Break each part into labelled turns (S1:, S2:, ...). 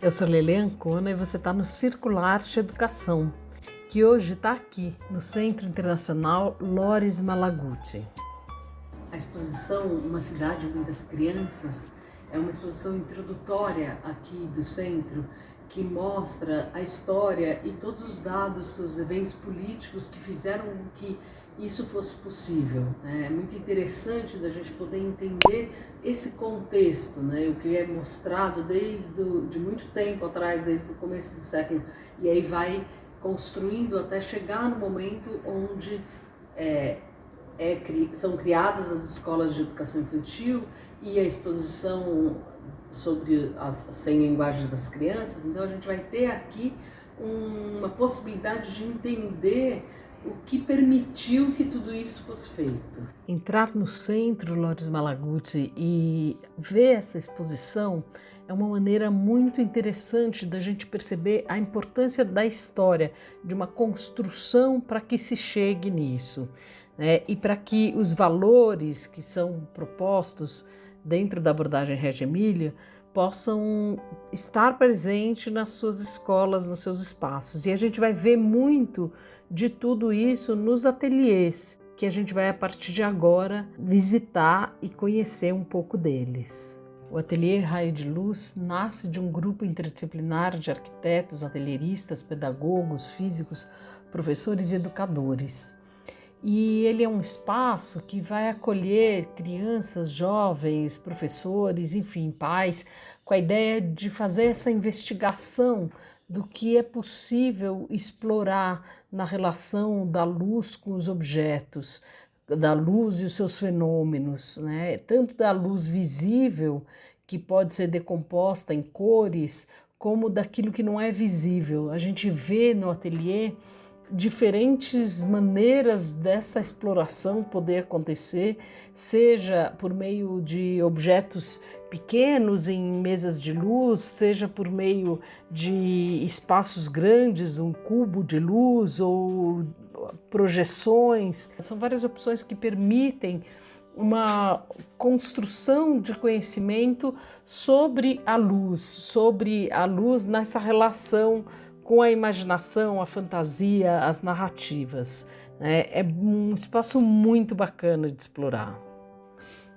S1: Eu sou Lele Ancona e você está no Círculo Arte Educação, que hoje está aqui no Centro Internacional Loris Malaguti. A exposição Uma Cidade, Muitas Crianças é uma exposição introdutória aqui do centro que mostra a história e todos os dados, os eventos políticos que fizeram com que isso fosse possível. É muito interessante da gente poder entender esse contexto, né? O que é mostrado de muito tempo atrás, desde o começo do século, e aí vai construindo até chegar no momento onde são criadas as escolas de educação infantil e a exposição sobre as 100 linguagens das crianças. Então a gente vai ter aqui uma possibilidade de entender o que permitiu que tudo isso fosse feito. Entrar no Centro Loris Malaguti e ver essa exposição é uma maneira muito interessante da gente perceber a importância da história, de uma construção para que se chegue nisso, né? E para que os valores que são propostos dentro da abordagem Reggio Emília possam estar presentes nas suas escolas, nos seus espaços. E a gente vai ver muito de tudo isso nos ateliês, que a gente vai a partir de agora visitar e conhecer um pouco deles. O Ateliê Raio de Luz nasce de um grupo interdisciplinar de arquitetos, atelieristas, pedagogos, físicos, professores e educadores. E ele é um espaço que vai acolher crianças, jovens, professores, enfim, pais, com a ideia de fazer essa investigação do que é possível explorar na relação da luz com os objetos, da luz e os seus fenômenos, né? Tanto da luz visível, que pode ser decomposta em cores, como daquilo que não é visível. A gente vê no ateliê diferentes maneiras dessa exploração poder acontecer, seja por meio de objetos pequenos em mesas de luz, seja por meio de espaços grandes, um cubo de luz ou projeções. São várias opções que permitem uma construção de conhecimento sobre a luz nessa relação com a imaginação, a fantasia, as narrativas. É um espaço muito bacana de explorar.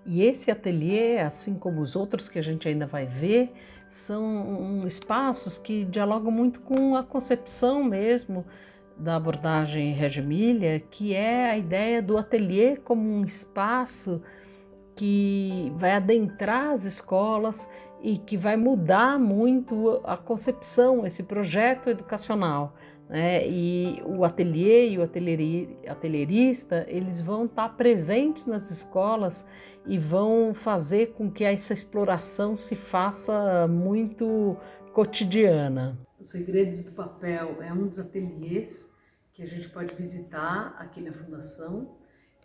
S1: E esse ateliê, assim como os outros que a gente ainda vai ver, são espaços que dialogam muito com a concepção mesmo da abordagem Reggio Emília, que é a ideia do ateliê como um espaço que vai adentrar as escolas e que vai mudar muito a concepção, esse projeto educacional, né? E o ateliê e o atelierista, eles vão estar presentes nas escolas e vão fazer com que essa exploração se faça muito cotidiana. Os Segredos do Papel é um dos ateliês que a gente pode visitar aqui na Fundação.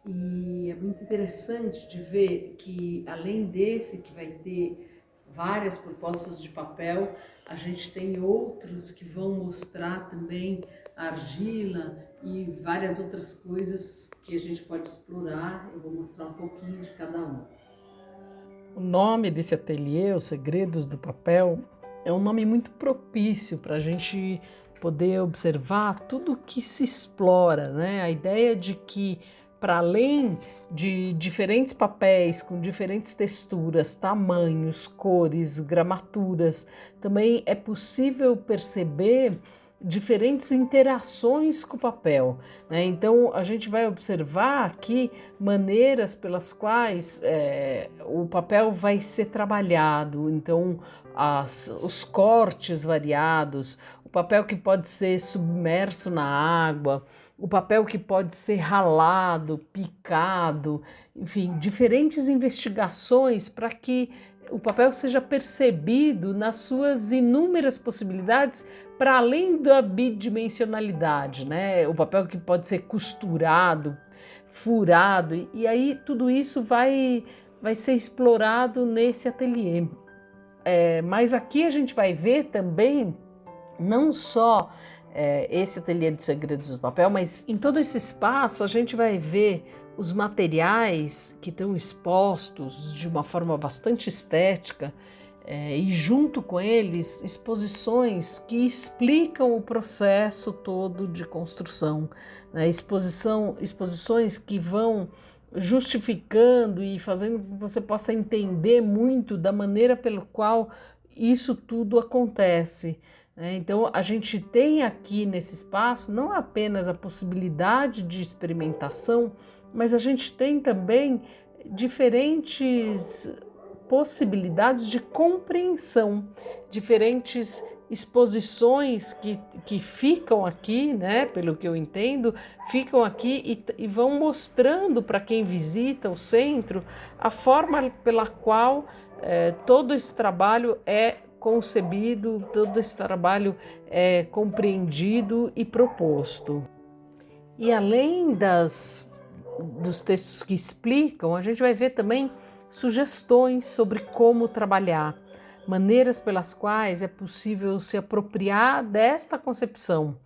S1: E é muito interessante de ver que, além desse que vai ter várias propostas de papel, a gente tem outros que vão mostrar também a argila e várias outras coisas que a gente pode explorar. Eu vou mostrar um pouquinho de cada um. O nome desse ateliê, Os Segredos do Papel, é um nome muito propício para a gente poder observar tudo que se explora, né? A ideia de que, para além de diferentes papéis com diferentes texturas, tamanhos, cores, gramaturas, também é possível perceber diferentes interações com o papel, né? Então a gente vai observar aqui maneiras pelas quais o papel vai ser trabalhado, então os cortes variados, o papel que pode ser submerso na água, o papel que pode ser ralado, picado, enfim, diferentes investigações para que o papel seja percebido nas suas inúmeras possibilidades, para além da bidimensionalidade, né? O papel que pode ser costurado, furado, e aí tudo isso vai ser explorado nesse ateliê. Mas aqui a gente vai ver também não só esse ateliê de segredos do papel, mas em todo esse espaço a gente vai ver os materiais que estão expostos de uma forma bastante estética, e junto com eles exposições que explicam o processo todo de construção, né? Exposições que vão justificando e fazendo com que você possa entender muito da maneira pela qual isso tudo acontece. Então, a gente tem aqui nesse espaço não apenas a possibilidade de experimentação, mas a gente tem também diferentes possibilidades de compreensão, diferentes exposições que ficam aqui, né, pelo que eu entendo, ficam aqui e vão mostrando para quem visita o centro a forma pela qual todo esse trabalho é concebido, todo esse trabalho é compreendido e proposto. E além dos textos que explicam, a gente vai ver também sugestões sobre como trabalhar, maneiras pelas quais é possível se apropriar desta concepção,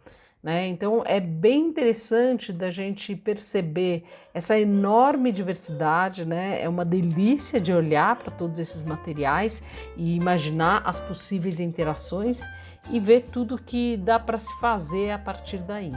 S1: né? Então é bem interessante da gente perceber essa enorme diversidade, né? É uma delícia de olhar para todos esses materiais e imaginar as possíveis interações e ver tudo que dá para se fazer a partir daí.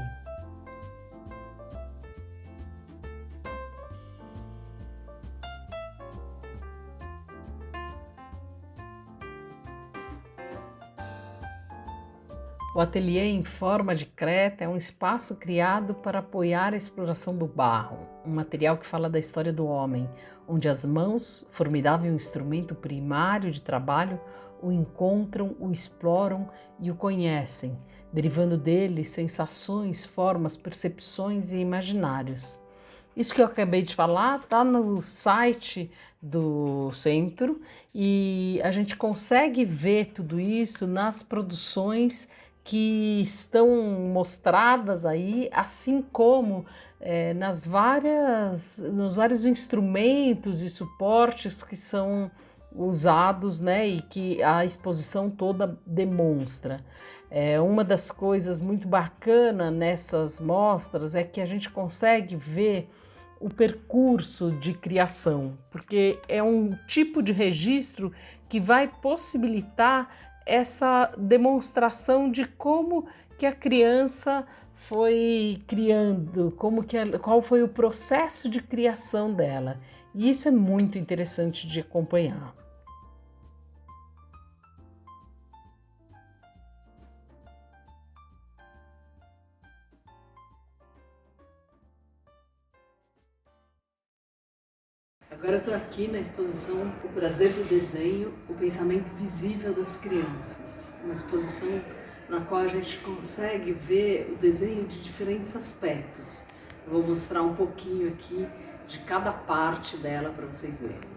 S1: O ateliê em forma de creta é um espaço criado para apoiar a exploração do barro, um material que fala da história do homem, onde as mãos, formidável instrumento primário de trabalho, o encontram, o exploram e o conhecem, derivando dele sensações, formas, percepções e imaginários. Isso que eu acabei de falar está no site do centro e a gente consegue ver tudo isso nas produções que estão mostradas aí, assim como nos vários instrumentos e suportes que são usados, né, e que a exposição toda demonstra. Uma das coisas muito bacanas nessas mostras é que a gente consegue ver o percurso de criação, porque é um tipo de registro que vai possibilitar essa demonstração de como que a criança foi criando, qual foi o processo de criação dela. E isso é muito interessante de acompanhar. Agora eu estou aqui na exposição O Prazer do Desenho, o pensamento visível das crianças. Uma exposição na qual a gente consegue ver o desenho de diferentes aspectos. Eu vou mostrar um pouquinho aqui de cada parte dela para vocês verem.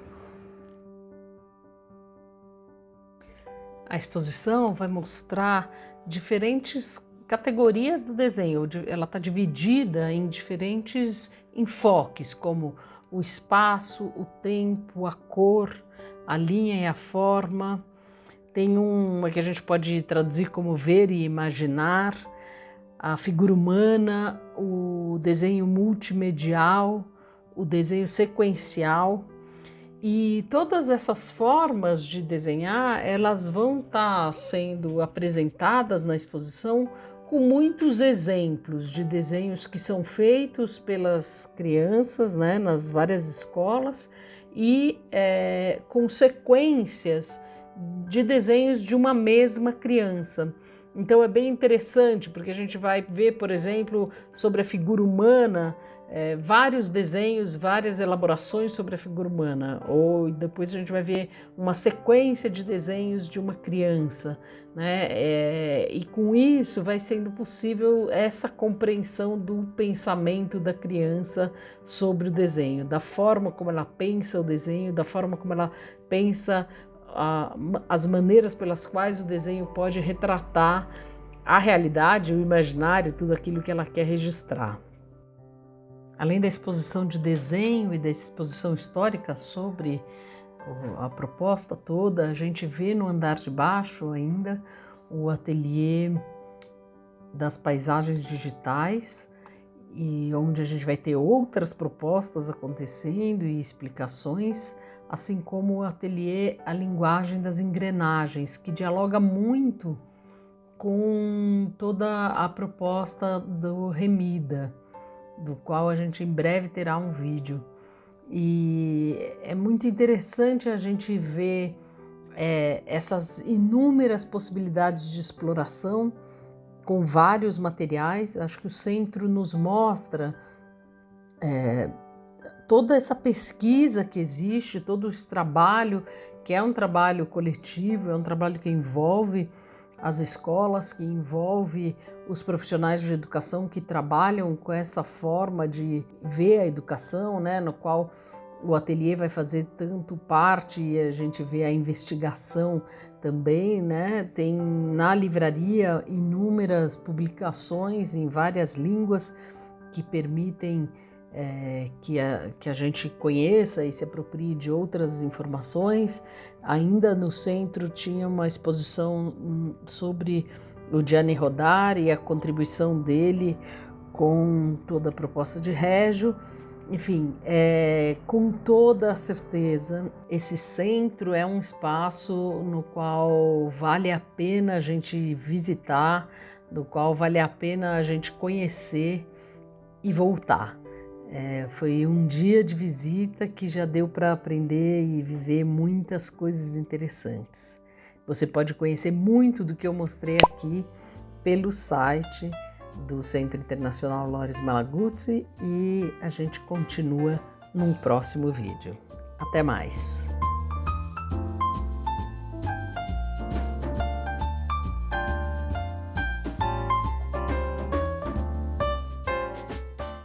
S1: A exposição vai mostrar diferentes categorias do desenho. Ela está dividida em diferentes enfoques, como o espaço, o tempo, a cor, a linha e a forma. Tem uma que a gente pode traduzir como ver e imaginar, a figura humana, o desenho multimedial, o desenho sequencial. E todas essas formas de desenhar, elas vão estar sendo apresentadas na exposição com muitos exemplos de desenhos que são feitos pelas crianças, né, nas várias escolas e com sequências de desenhos de uma mesma criança. Então é bem interessante porque a gente vai ver, por exemplo, sobre a figura humana, vários desenhos, várias elaborações sobre a figura humana, ou depois a gente vai ver uma sequência de desenhos de uma criança, né? E com isso vai sendo possível essa compreensão do pensamento da criança sobre o desenho, da forma como ela pensa o desenho, da forma como ela pensa as maneiras pelas quais o desenho pode retratar a realidade, o imaginário, tudo aquilo que ela quer registrar. Além da exposição de desenho e da exposição histórica sobre a proposta toda, a gente vê no andar de baixo ainda o ateliê das paisagens digitais, e onde a gente vai ter outras propostas acontecendo e explicações, assim como o ateliê A Linguagem das Engrenagens, que dialoga muito com toda a proposta do Remida, do qual a gente em breve terá um vídeo. E é muito interessante a gente ver essas inúmeras possibilidades de exploração com vários materiais. Acho que o centro nos mostra toda essa pesquisa que existe, todo esse trabalho, que é um trabalho coletivo, é um trabalho que envolve as escolas, que envolve os profissionais de educação que trabalham com essa forma de ver a educação, né, no qual o ateliê vai fazer tanto parte, e a gente vê a investigação também, né? Tem na livraria inúmeras publicações em várias línguas que permitem que a gente conheça e se aproprie de outras informações. Ainda no centro tinha uma exposição sobre o Gianni Rodari e a contribuição dele com toda a proposta de Régio. Enfim, com toda certeza, esse centro é um espaço no qual vale a pena a gente visitar, no qual vale a pena a gente conhecer e voltar. Foi um dia de visita que já deu para aprender e viver muitas coisas interessantes. Você pode conhecer muito do que eu mostrei aqui pelo site do Centro Internacional Loris Malaguzzi, e a gente continua num próximo vídeo. Até mais!